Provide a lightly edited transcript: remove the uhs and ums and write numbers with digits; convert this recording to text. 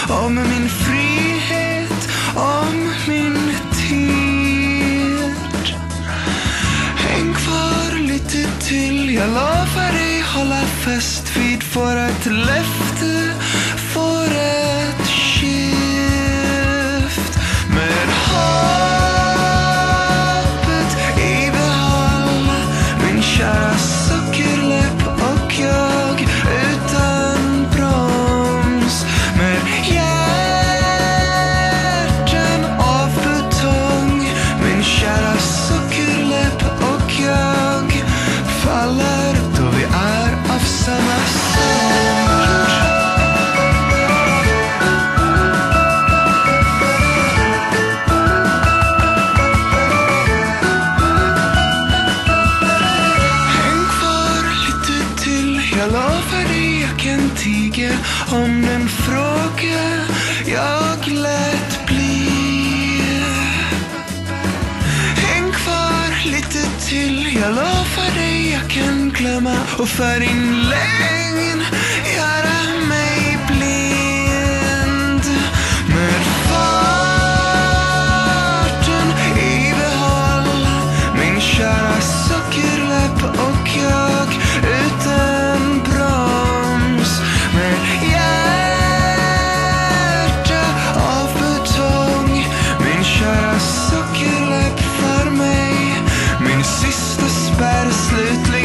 om min frihet, om min tid. Häng kvar lite till, jag lovar dig hålla fast vid vårat löfte, vårat skift. Med hoppet i behåll, min kära sockerläpp och jag utan broms. Med hjärtan av betong, min kära sockerläpp och jag faller då vi är av samma sort. Häng kvar lite till, jag lovar dig jag kan tiga om den fråga jag lät bli. Häng kvar lite till, jag lovar dig jag kan glömma och för din längd göra mig blind. Med farten i behåll, min kära sockerläpp och jag utan broms. Med hjärta av betong, min kära sockerläpp för mig, min sista spärr slutligen.